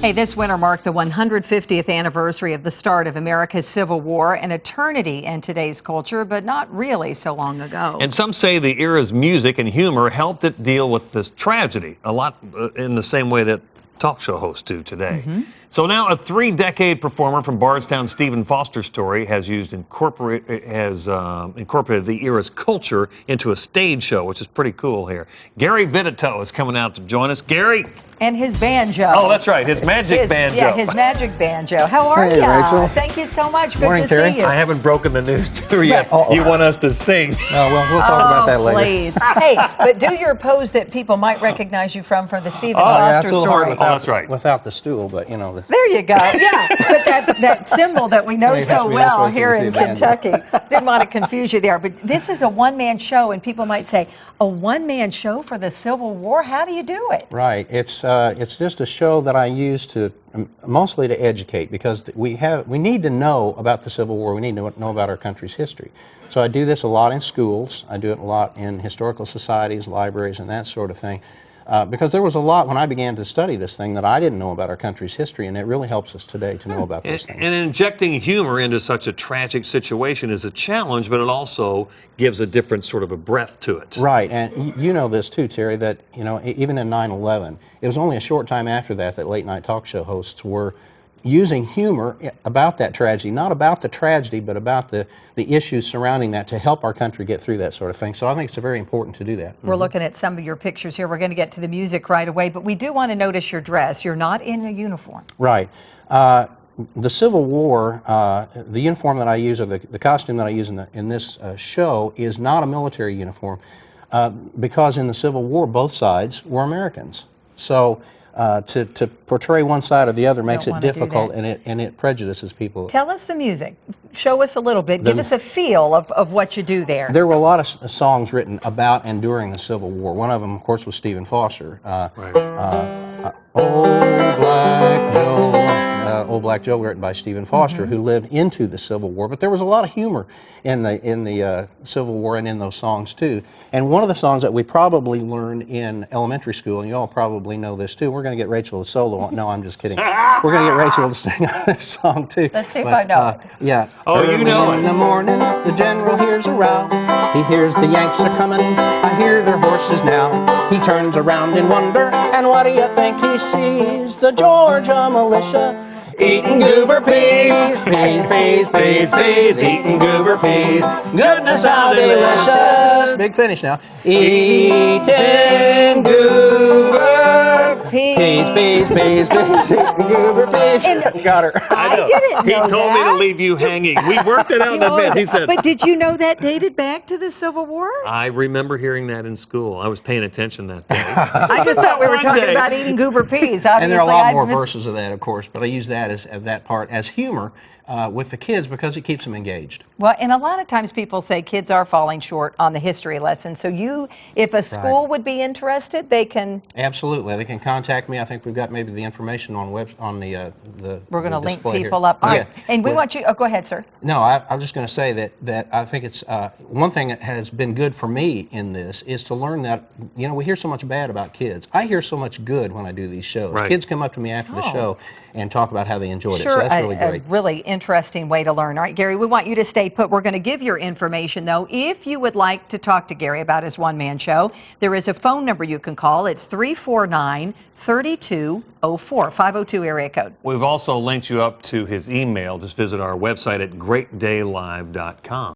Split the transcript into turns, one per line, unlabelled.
Hey, this winter marked the 150th anniversary of the start of America's Civil War, an eternity in today's culture, but not really so long ago.
And some say the era's music and humor helped it deal with this tragedy, a lot in the same way that talk show hosts do today. So now a 3-decade performer from Bardstown, Stephen Foster's story, has incorporated the era's culture into a stage show, which is pretty cool here. Gary Vitito is coming out to join us. Gary.
And his banjo.
Oh, that's right, his magic banjo.
Yeah, his magic banjo. How are you?
Rachel.
Thank you so much. Good
Morning,
to
Terry.
see you.
I haven't broken the news to you yet. You want us to sing.
No, we'll talk about that later.
Please. Hey, but do your pose that people might recognize you from the Stephen
Yeah,
Foster
it's a little
story.
hard without,
that's right.
without the stool, but you know.
There you go. Yeah, but that symbol that we know
Well,
so well here in
the banjo.
Kentucky. Didn't want to confuse you there, but this is a one-man show, and people might say, a one-man show for the Civil War? How do you do it?
Right. It's just a show that I use to mostly to educate, because we need to know about the Civil War. We need to know about our country's history. So I do this a lot in schools. I do it a lot in historical societies, libraries, and that sort of thing. Because there was a lot when I began to study this thing that I didn't know about our country's history, and it really helps us today to know about those things.
And injecting humor into such a tragic situation is a challenge, but it also gives a different sort of a breath to it.
Right, and you know this too, Terry, that even in 9/11, it was only a short time after that that late-night talk show hosts were using humor about that tragedy, not about the tragedy, but about the issues surrounding that to help our country get through that sort of thing. So I think it's very important to do that.
We're looking at some of your pictures here. We're going to get to the music right away, but we do want to notice your dress. You're not in a uniform.
Right. The Civil War, the uniform that I use, or the costume that I use in this show, is not a military uniform, because in the Civil War, both sides were Americans. So to portray one side or the other makes it difficult, and it prejudices people.
Tell us the music. Show us a little bit. Give us a feel of what you do there.
There were a lot of songs written about and during the Civil War. One of them, of course, was Stephen Foster. Old Black Joe, written by Stephen Foster, who lived into the Civil War. But there was a lot of humor in the Civil War and in those songs too. And one of the songs that we probably learned in elementary school, and you all probably know this too. We're going to get Rachel to solo. No, I'm just kidding. We're going to get Rachel to sing on this song too.
Let's see if I know it.
Yeah.
Oh, you know it.
In the morning, the general hears a row. He hears the Yanks are coming. I hear their horses now. He turns around in wonder, and what do you think he sees? The Georgia militia eating goober peas. Peas, eating goober peas. Goodness, how delicious. Big finish now. Eating goober peas, eating goober peas. Got her.
I didn't know
He told me to leave you hanging. We worked it out in advance. He said.
But did you know that dated back to the Civil War?
I remember hearing that in school. I was paying attention that day.
I just thought we were talking about eating goober peas. Obviously,
And there are a lot more verses of that, of course, but I use that as that part as humor with the kids because it keeps them engaged.
Well, and a lot of times people say kids are falling short on the history lesson. So if a school would be interested, they can...
Absolutely. They can contact me. I think we've got maybe the information on the
We're going to link people
here.
up. All right. And we want you... Oh, go ahead, sir.
No, I was just going to say that I think it's... one thing that has been good for me in this is to learn that, we hear so much bad about kids. I hear so much good when I do these shows.
Right.
Kids come up to me after the show and talk about how they enjoyed it.
Sure,
So that's really great.
A really interesting way to learn. All right, Gary, we want you to stay put. We're going to give your information, though. If you would like to talk to Gary about his one-man show, there is a phone number you can call. It's 349-3204, 502 area code.
We've also linked you up to his email. Just visit our website at greatdaylive.com.